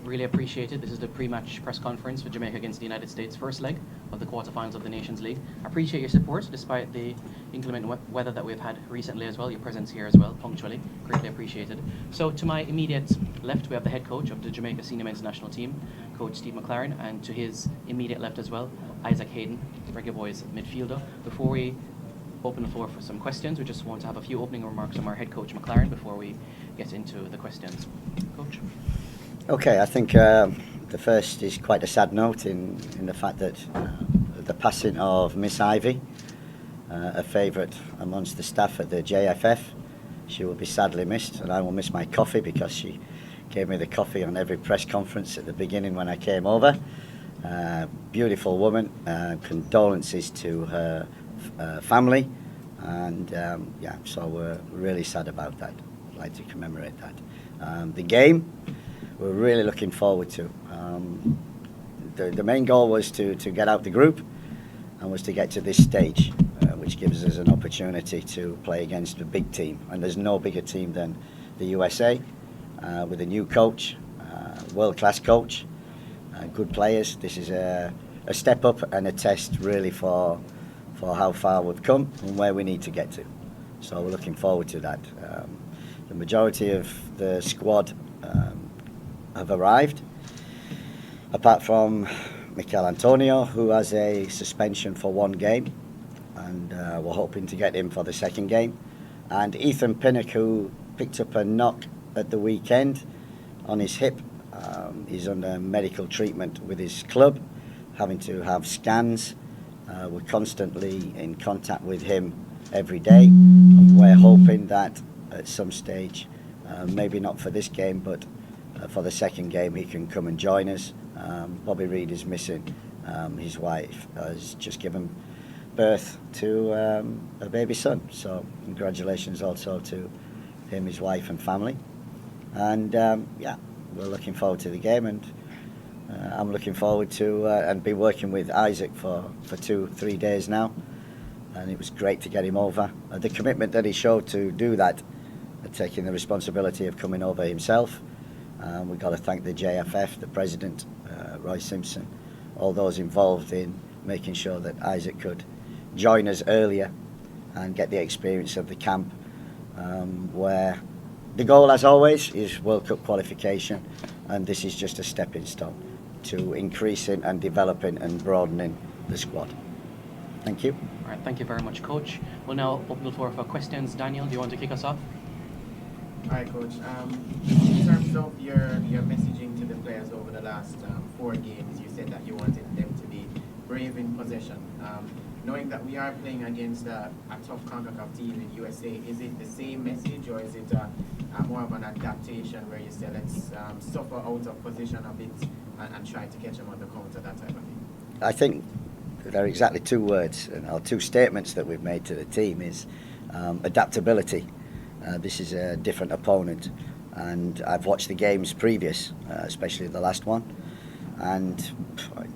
Really appreciate it. This is the pre-match press conference for Jamaica against the United States, first leg of the quarterfinals of the Nations League. Appreciate your support despite the inclement weather that we've had recently as well. Your presence here as well, punctually, greatly appreciated. So to my immediate left, we have the head coach of the Jamaica Senior Men's National Team, Coach Steve McLaren, and to his immediate left as well, Isaac Hayden, Reggae Boys midfielder. Before we open the floor for some questions, we just want to have a few opening remarks from our head coach McLaren before we get into the questions. Coach? Okay, I think the first is quite a sad note in the fact that the passing of Miss Ivy, a favourite amongst the staff at the JFF. She will be sadly missed, and I will miss my coffee because she gave me the coffee on every press conference at the beginning when I came over. Beautiful woman, condolences to her family, and yeah, so we're really sad about that. I'd like to commemorate that. The game, we're really looking forward to. The main goal was to get out the group and was to get to this stage, which gives us an opportunity to play against a big team. And there's no bigger team than the USA, with a new coach, world-class coach, good players. This is a step up and a test really for how far we've come and where we need to get to. So we're looking forward to that. The majority of the squad have arrived, apart from Mikel Antonio, who has a suspension for one game, and we're hoping to get him for the second game. And Ethan Pinnock, who picked up a knock at the weekend on his hip. He's under medical treatment with his club, having to have scans. We're constantly in contact with him every day. And we're hoping that at some stage, maybe not for this game, but for the second game, he can come and join us. Bobby Reid is missing. His wife has just given birth to a baby son. So congratulations also to him, his wife and family. And yeah, we're looking forward to the game, and I'm looking forward to and been working with Isaac for 2-3 days now, and it was great to get him over. The commitment that he showed to do that, taking the responsibility of coming over himself. We've got to thank the JFF, the president, Roy Simpson, all those involved in making sure that Isaac could join us earlier and get the experience of the camp, where the goal, as always, is World Cup qualification, and this is just a stepping stone to increasing and developing and broadening the squad. Thank you. All right, thank you very much, Coach. We'll now open the floor for questions. Daniel, do you want to kick us off? All right, Coach. In terms of your messaging to the players over the last 4 games, you said that you wanted them to be brave in possession. Knowing that we are playing against a tough CONCACAF team in USA, is it the same message, or is it more of an adaptation where you say let's suffer out of position a bit and try to catch them on the counter, that type of thing? I think there are exactly 2 words, or 2 statements that we've made to the team is adaptability. This is a different opponent, and I've watched the games previous, especially the last one, and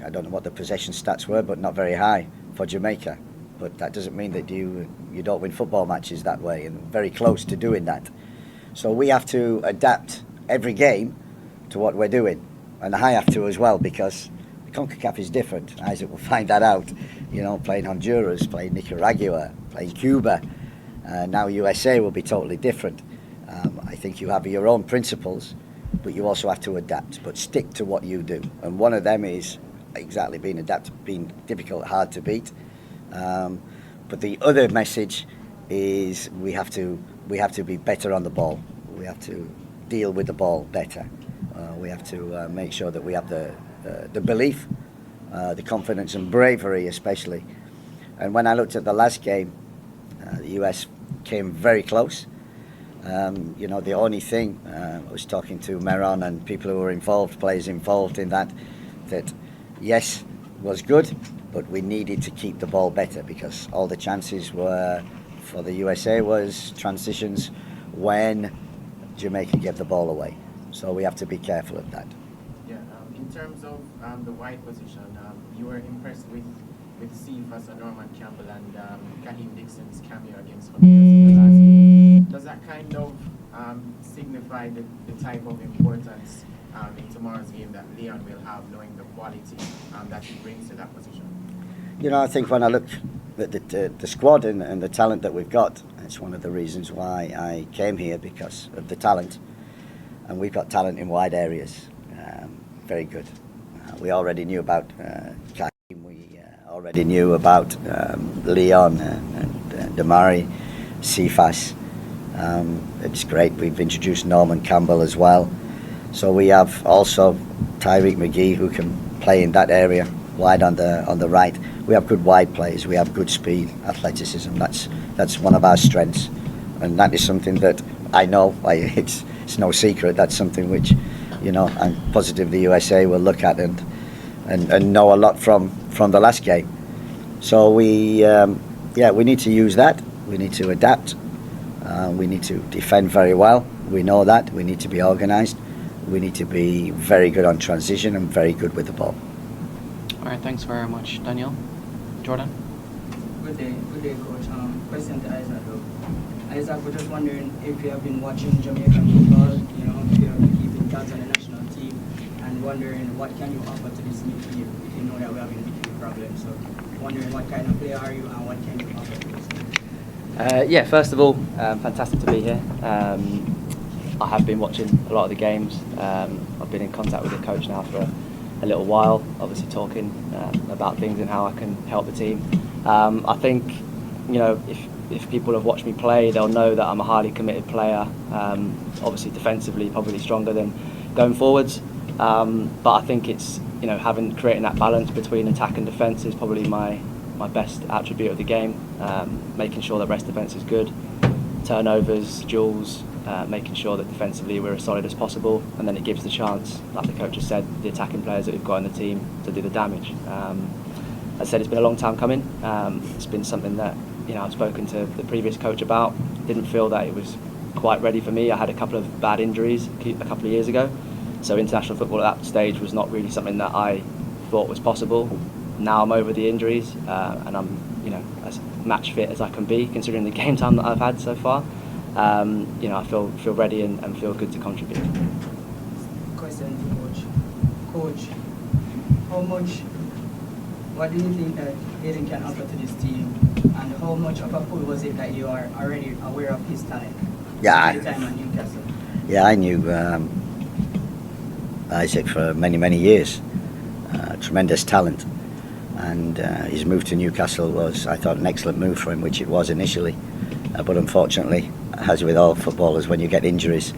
I don't know what the possession stats were, but not very high for Jamaica. But that doesn't mean that you don't win football matches that way, and very close to doing that. So we have to adapt every game to what we're doing, and I have to as well, because the CONCACAF is different. Isaac will find that out, playing Honduras, playing Nicaragua, playing Cuba. Now USA will be totally different. I think you have your own principles, but you also have to adapt, but stick to what you do. And one of them is exactly being difficult, hard to beat. But the other message is we have to be better on the ball. We have to deal with the ball better. We have to make sure that we have the belief, the confidence and bravery especially. And when I looked at the last game, the US came very close. The only thing, I was talking to Meron and people who were involved, players involved in that yes, was good, but we needed to keep the ball better, because all the chances were for the USA was transitions when Jamaica gave the ball away. So we have to be careful of that. Yeah, in terms of the wide position, you were impressed with Cephas and Norman Campbell and Kaheem Dixon's cameo against Honduras in the last game. Does that kind of signify the type of importance in tomorrow's game that Leon will have, knowing the quality that he brings to that position? You know, I think when I look at the squad and the talent that we've got, it's one of the reasons why I came here, because of the talent. And we've got talent in wide areas. Very good. We already knew about Karim, we already knew about Leon and Damari, Cephas. It's great. We've introduced Norman Campbell as well. So we have also Tyreek McGee, who can play in that area, wide on the right. We have good wide players. We have good speed, athleticism. That's one of our strengths, and that is something that I know. It's no secret. That's something which, you know, I'm positive the USA will look at and know a lot from the last game. So we need to use that. We need to adapt. We need to defend very well. We know that. We need to be organised. We need to be very good on transition and very good with the ball. All right, thanks very much, Daniel. Jordan? Good day, Coach. Question to Isaac, though. Isaac, we're just wondering if you have been watching Jamaican football, you know, if you have been keeping tabs on the national team, and wondering what can you offer to this midfield if you know that we're having midfield problems. So, wondering what kind of player are you and what can you offer to this team? Yeah, first of all, fantastic to be here. I have been watching a lot of the games. I've been in contact with the coach now for a little while, obviously talking about things and how I can help the team. I think, you know, if people have watched me play, they'll know that I'm a highly committed player. Obviously defensively probably stronger than going forwards, but I think it's, you know, creating that balance between attack and defence is probably my best attribute of the game. Making sure that rest defence is good, turnovers, duels, making sure that defensively we're as solid as possible, and then it gives the chance, like the coach has said, the attacking players that we've got in the team to do the damage. As I said, it's been a long time coming. It's been something that, you know, I've spoken to the previous coach about. Didn't feel that it was quite ready for me. I had a couple of bad injuries a couple of years ago, so international football at that stage was not really something that I thought was possible. Now I'm over the injuries, and I'm, you know, as match fit as I can be considering the game time that I've had so far. You know, I feel ready and feel good to contribute. Question to Coach. Coach, what do you think that Aiden can offer to this team, and how much of a pull was it that you are already aware of his talent? Yeah, At the time at Newcastle. Yeah, I knew Isaac for many years. Tremendous talent, and his move to Newcastle was, I thought, an excellent move for him, which it was initially. But unfortunately, as with all footballers, when you get injuries,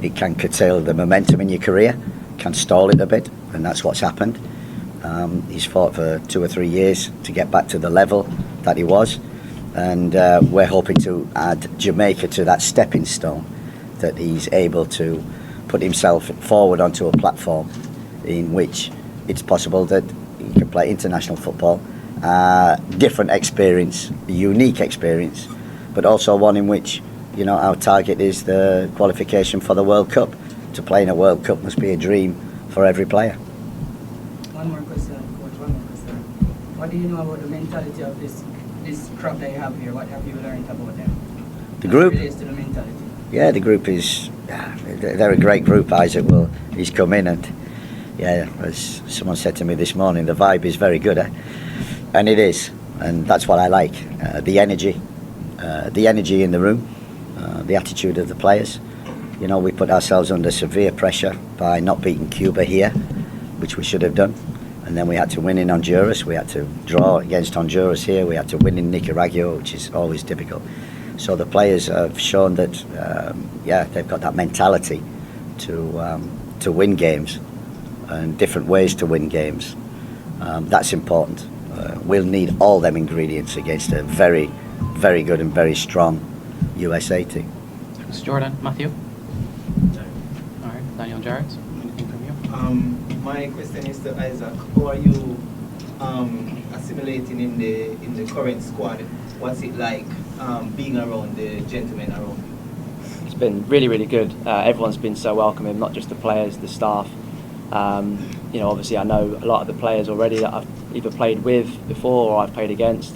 it can curtail the momentum in your career, can stall it a bit, and that's what's happened. He's fought for 2 or 3 years to get back to the level that he was, and we're hoping to add Jamaica to that stepping stone, that he's able to put himself forward onto a platform in which it's possible that he can play international football, different experience, unique experience, but also one in which, you know, our target is the qualification for the World Cup. To play in a World Cup must be a dream for every player. One more question, Coach. One more question. What do you know about the mentality of this crop that you have here? What have you learned about them? The group? As it relates to the mentality. Yeah, the group is, they're a great group. Isaac he's come in, and yeah, as someone said to me this morning, the vibe is very good, and it is, and that's what I like. The energy in the room, the attitude of the players. You know, we put ourselves under severe pressure by not beating Cuba here, which we should have done, and then we had to win in Honduras. We had to draw against Honduras here. We had to win in Nicaragua, which is always difficult. So the players have shown that, they've got that mentality to win games, and different ways to win games. That's important. We'll need all them ingredients against a very, very good and very strong USA team. Thanks, Jordan. Matthew? All right, Daniel and Jared, anything from you? My question is to Isaac. How are you assimilating in the current squad? What's it like being around the gentlemen around you? It's been really good. Everyone's been so welcoming, not just the players, the staff. You know, obviously I know a lot of the players already that I've either played with before or I've played against.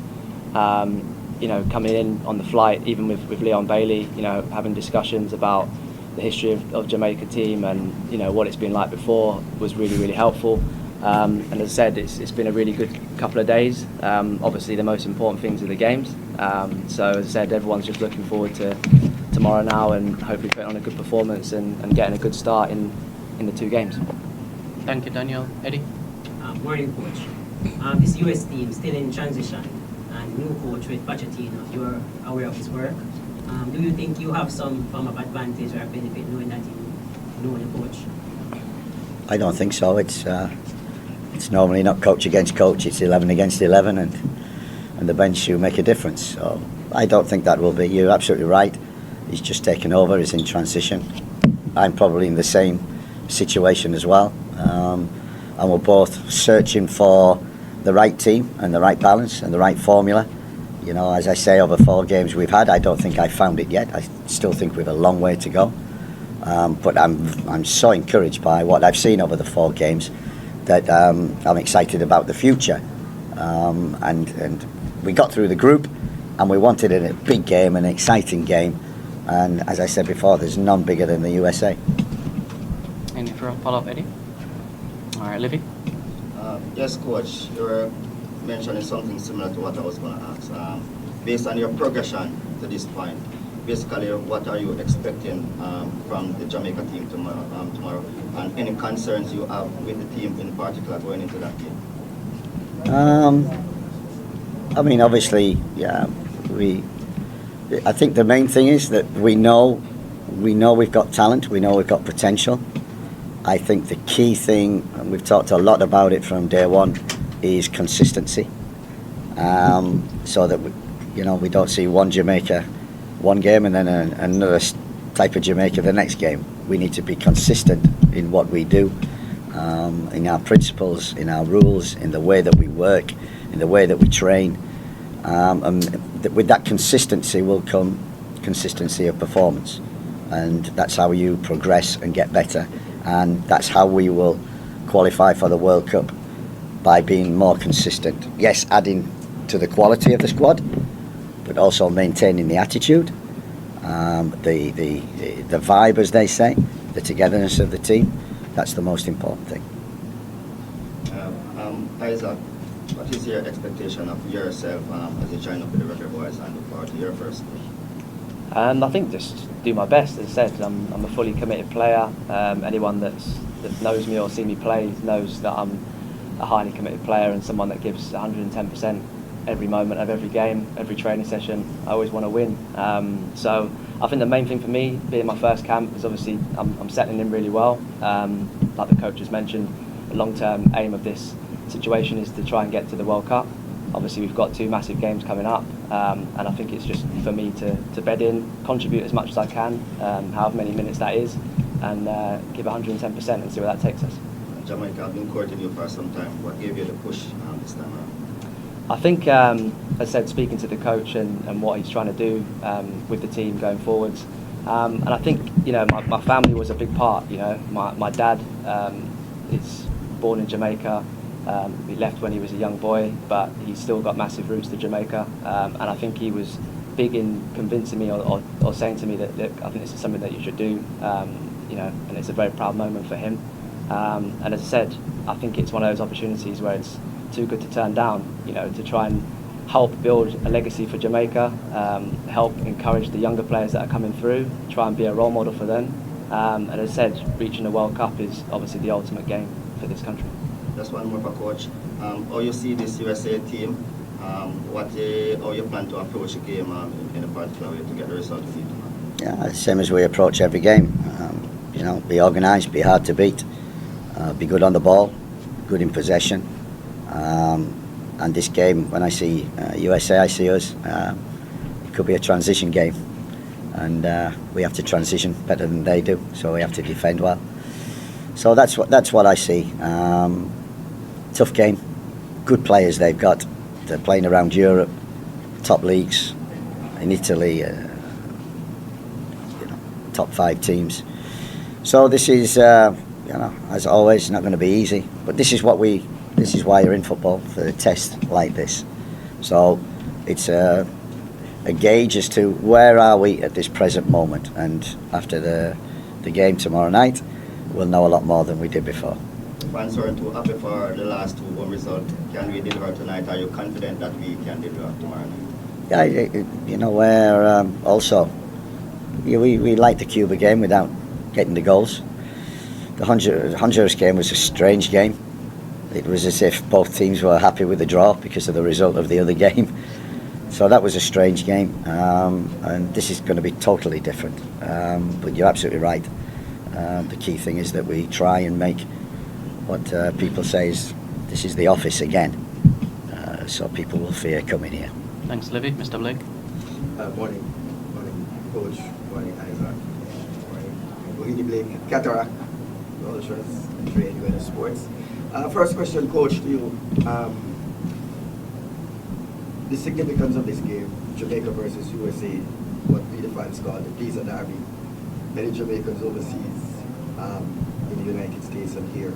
You know, coming in on the flight, even with Leon Bailey, you know, having discussions about the history of Jamaica team and what it's been like before was really helpful. And as I said, it's been a really good couple of days. Obviously, the most important things are the games. So as I said, everyone's just looking forward to tomorrow now and hopefully putting on a good performance and getting a good start in the 2 games. Thank you, Daniel. Eddie? Morning, coach. This US team still in transition and new coach with Pochettino. You're aware of his work. Do you think you have some form of advantage or benefit knowing that you know the coach? I don't think so. It's normally not coach against coach. It's 11 against 11, and the bench who make a difference. So I don't think that will be. You're absolutely right. He's just taken over. He's in transition. I'm probably in the same situation as well. And we're both searching for the right team and the right balance and the right formula. As I say, over 4 games we've had, I don't think I found it yet. I still think we've a long way to go. But I'm so encouraged by what I've seen over the 4 games that I'm excited about the future. And we got through the group, and we wanted a big game, an exciting game. And as I said before, there's none bigger than the USA. Any follow-up, Eddie? All right, Livy? Yes, coach. You were mentioning something similar to what I was going to ask. Based on your progression to this point, basically, what are you expecting from the Jamaica team tomorrow? And any concerns you have with the team in particular going into that game? Obviously, yeah, I think the main thing is that we know we've got talent, we know we've got potential. I think the key thing, and we've talked a lot about it from day one, is consistency. So that we don't see one Jamaica one game and then another type of Jamaica the next game. We need to be consistent in what we do, in our principles, in our rules, in the way that we work, in the way that we train. And with that consistency will come consistency of performance. And that's how you progress and get better. And that's how we will qualify for the World Cup, by being more consistent. Yes, adding to the quality of the squad, but also maintaining the attitude, the vibe, as they say, the togetherness of the team. That's the most important thing. Isaac, what is your expectation of yourself as you join up with the Rugby Boys and look forward to your first game? I think just do my best. As I said, I'm a fully committed player. Anyone that knows me or see me play knows that I'm a highly committed player and someone that gives 110% every moment of every game, every training session. I always want to win. So I think the main thing for me, being my first camp, is obviously I'm settling in really well. Like the coach has mentioned, the long-term aim of this situation is to try and get to the World Cup. Obviously we've got 2 massive games coming up, and I think it's just for me to bed in, contribute as much as I can, however many minutes that is, and give 110% and see where that takes us. Jamaica have been courting you for some time. What gave you the push this time around? I think, as I said, speaking to the coach and what he's trying to do with the team going forwards, and I think my family was a big part. My dad is born in Jamaica. He left when he was a young boy, but he's still got massive roots to Jamaica, and I think he was big in convincing me or saying to me that, look, I think this is something that you should do, and it's a very proud moment for him. And as I said, I think it's one of those opportunities where it's too good to turn down, to try and help build a legacy for Jamaica, help encourage the younger players that are coming through, try and be a role model for them. And as I said, reaching the World Cup is obviously the ultimate game for this country. Just one more for Coach. How you see this USA team? How you plan to approach the game in a particular way to get the result you need tomorrow? Yeah, same as we approach every game. Be organised, be hard to beat, be good on the ball, good in possession. And this game, when I see USA, I see us. It could be a transition game, and we have to transition better than they do. So we have to defend well. So that's what I see. Tough game, good players they've got. They're playing around Europe, top leagues, in Italy, top 5 teams. So this is, as always, not going to be easy. But this is why you're in football, for a test like this. So it's a gauge as to where are we at this present moment. And after the the game tomorrow night, we'll know a lot more than we did before. Fans weren't too happy for the last 2-1 result. Can we deliver tonight? Are you confident that we can deliver tomorrow night? Yeah, you know, we're also, we liked the Cuba game without getting the goals. The Honduras game was a strange game. It was as if both teams were happy with the draw because of the result of the other game. So that was a strange game, and this is going to be totally different. But you're absolutely right. The key thing is that we try and make what people say is this is the office again. So people will fear coming here. Thanks, Livy. Mr. Blake. Morning, Coach. Morning, Isaac. Morning, Bohini Blake. Cataract, all insurance, trade, UN sports. First question, Coach, to you. The significance of this game, Jamaica versus USA, what we the fans call the Pisa Derby. Many Jamaicans overseas, in the United States and here.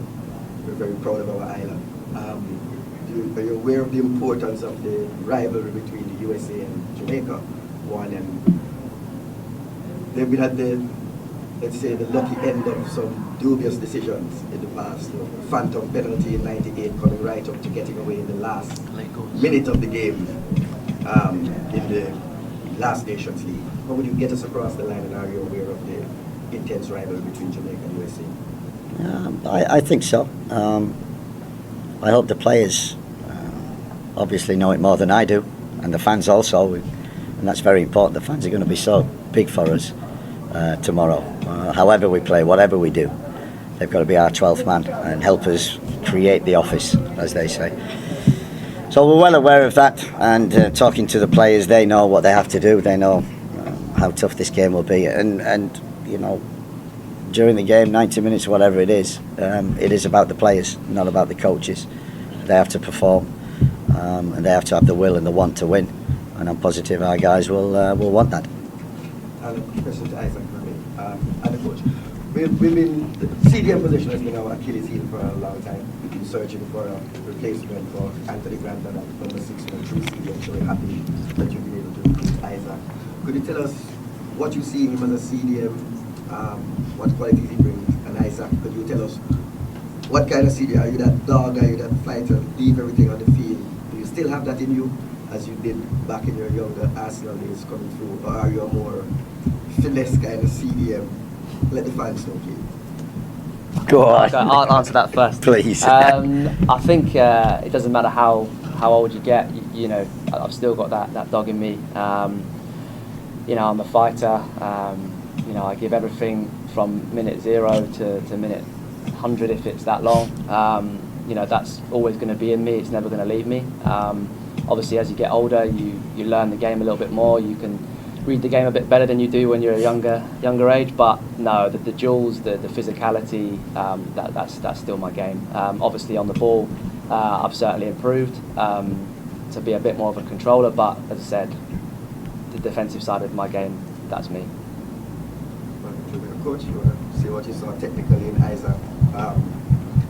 We're very proud of our island. Are you aware of the importance of the rivalry between the USA and Jamaica? One, and they've been at the, let's say, the lucky end of some dubious decisions in the past. The phantom penalty in '98 coming right up to getting away in the last minute of the game in the last Nations League. How would you get us across the line, and are you aware of the intense rivalry between Jamaica and USA? I think so. I hope the players obviously know it more than I do, and the fans also, and that's very important. The fans are going to be so big for us tomorrow. However we play, whatever we do, they've got to be our 12th man and help us create the office, as they say. So we're well aware of that, and talking to the players, they know what they have to do. They know how tough this game will be, and you know, during the game, 90 minutes, whatever it is about the players, not about the coaches. They have to perform, and they have to have the will and the want to win. And I'm positive our guys will want that. And question to Isaac for me, and the coach. We've been, the CDM position has been our Achilles heel for a long time. We've been searching for a replacement for Anthony Granton at number 6 and 3 CDM, so we're happy that you've been able to recruit Isaac. Could you tell us what you see in him as a CDM, what qualities he brings, and Isaac, could you tell us what kind of CDM? Are you that dog, are you that fighter, leave everything on the field? Do you still have that in you, as you did back in your younger Arsenal days coming through, or are you a more finesse kind of CDM? Let the fans know, please. Go on. Okay, I'll answer that first. Please. I think it doesn't matter how old you get. You know, I've still got that dog in me. You know, I'm a fighter. You know, I give everything from minute 0 to minute 100 if it's that long. You know, that's always going to be in me. It's never going to leave me. Obviously, as you get older, you learn the game a little bit more. You can read the game a bit better than you do when you're a younger age. But no, the duels, the physicality, that's still my game. Obviously, on the ball, I've certainly improved to be a bit more of a controller. But as I said, the defensive side of my game, that's me. Coach, you want to say what you saw technically in Isaac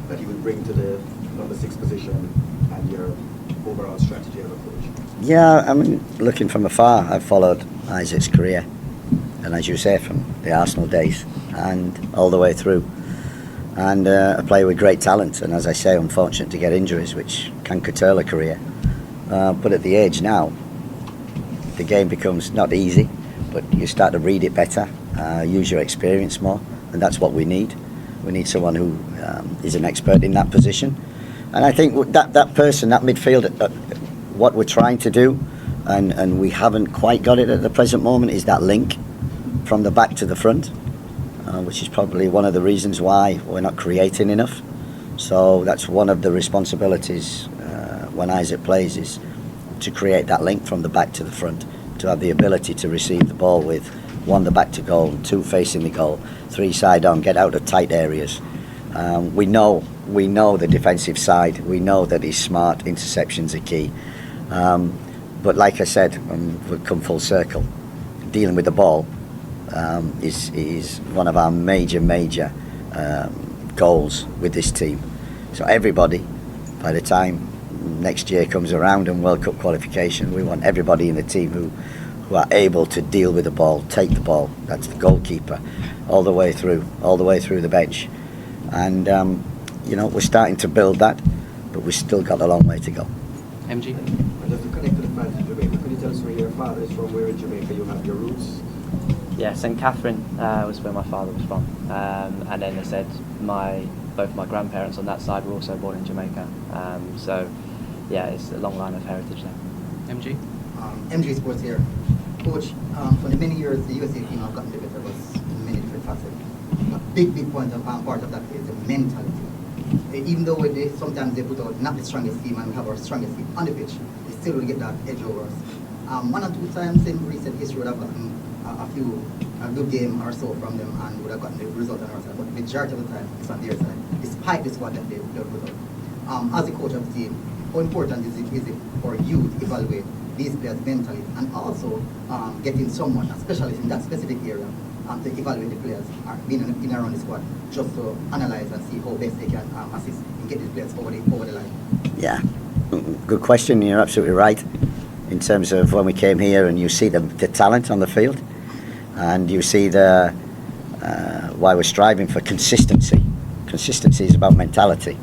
that he would bring to the number 6 position and your overall strategy as a coach? Yeah, I mean, looking from afar, I've followed Isaac's career, and as you say, from the Arsenal days and all the way through. And a player with great talent, and as I say, unfortunate to get injuries, which can curtail a career. But at the age now, the game becomes not easy, but you start to read it better, use your experience more, and that's what we need. We need someone who is an expert in that position. And I think that person, that midfielder, what we're trying to do, and we haven't quite got it at the present moment, is that link from the back to the front, which is probably one of the reasons why we're not creating enough. So that's one of the responsibilities when Isaac plays, is to create that link from the back to the front, to have the ability to receive the ball with 1 the back to goal, 2 facing the goal, 3 side on, get out of tight areas. We know the defensive side. We know that he's smart. Interceptions are key. But like I said, we've come full circle. Dealing with the ball is one of our major goals with this team. So everybody, by the time next year comes around and World Cup qualification, we want everybody in the team who who are able to deal with the ball, take the ball. That's the goalkeeper, all the way through the bench. And we're starting to build that, but we've still got a long way to go. MG? And just to connect to the fans in Jamaica, could you tell us where your father is from, where in Jamaica you have your roots? Yeah, St Catherine was where my father was from, and then they said both my grandparents on that side were also born in Jamaica. So yeah, it's a long line of heritage there. MG? MG Sports here. Coach, for the many years the USA team have gotten the better of us in many different facets. A big point of part of that is the mentality. Even though sometimes they put out not the strongest team and we have our strongest team on the pitch, they still will get that edge over us. One or two times in recent history would have gotten a good game or so from them and would have gotten the result on our side, but the majority of the time it's on their side, despite the squad that they've put out. As a coach of the team, how important is it for you to evaluate these players mentally and also getting someone, a specialist in that specific area, to evaluate the players being in around the squad, just to analyze and see how best they can assist and get these players over the line? Yeah, good question. You're absolutely right. In terms of when we came here and you see the talent on the field, and you see why we're striving for consistency. Consistency is about mentality.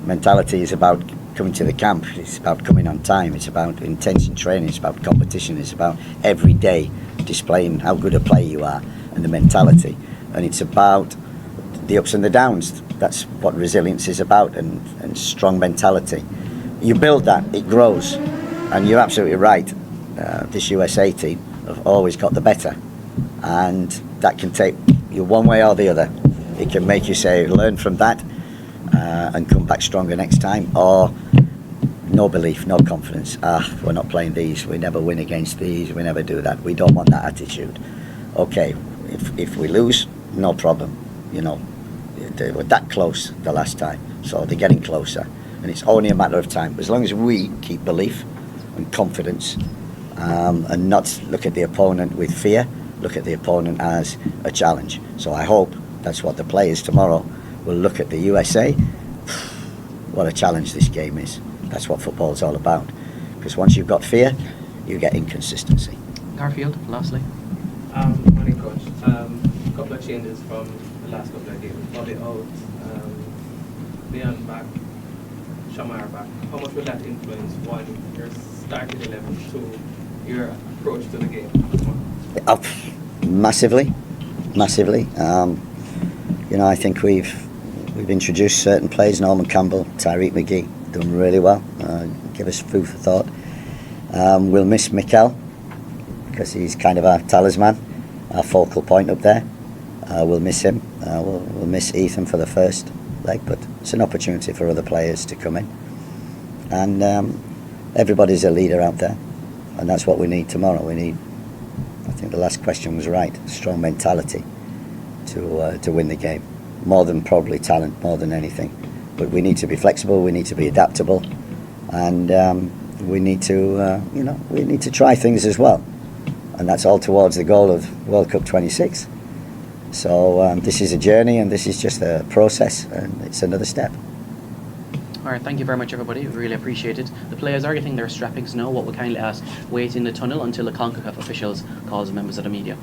Mentality is about coming to the camp. It's about coming on time. It's about intensive training. It's about competition. It's about every day displaying how good a player you are and the mentality. And it's about the ups and the downs. That's what resilience is about, and strong mentality. You build that, it grows. And you're absolutely right. This USA team have always got the better. And that can take you one way or the other. It can make you say, learn from that and come back stronger next time, or no belief, no confidence. We're not playing these, we never win against these, we never do that. We don't want that attitude. Okay, if we lose, no problem. They were that close the last time, so they're getting closer. And it's only a matter of time. As long as we keep belief and confidence and not look at the opponent with fear, look at the opponent as a challenge. So I hope that's what the players tomorrow will look at the USA. What a challenge this game is. That's what football is all about. Because once you've got fear, you get inconsistency. Garfield, lastly. Morning, coach. A couple of changes from the last couple of games. Bobby out, Leon back, Shamar back. How much will that influence, one, your starting 11, two, your approach to the game? Massively. I think we've introduced certain players. Norman Campbell, Tyreek McGee, done really well. Give us food for thought. We'll miss Mikel because he's kind of our talisman, our focal point up there. We'll miss him. We'll miss Ethan for the first leg, but it's an opportunity for other players to come in. And everybody's a leader out there, and that's what we need tomorrow. We need, I think the last question was right, strong mentality to win the game. More than probably talent, more than anything. But we need to be flexible, we need to be adaptable, and we need to try things as well. And that's all towards the goal of World Cup 26. So this is a journey, and this is just a process, and it's another step. All right, thank you very much, everybody. We really appreciate it. The players are getting their strappings now. What we kindly ask, wait in the tunnel until the CONCACAF officials calls members of the media.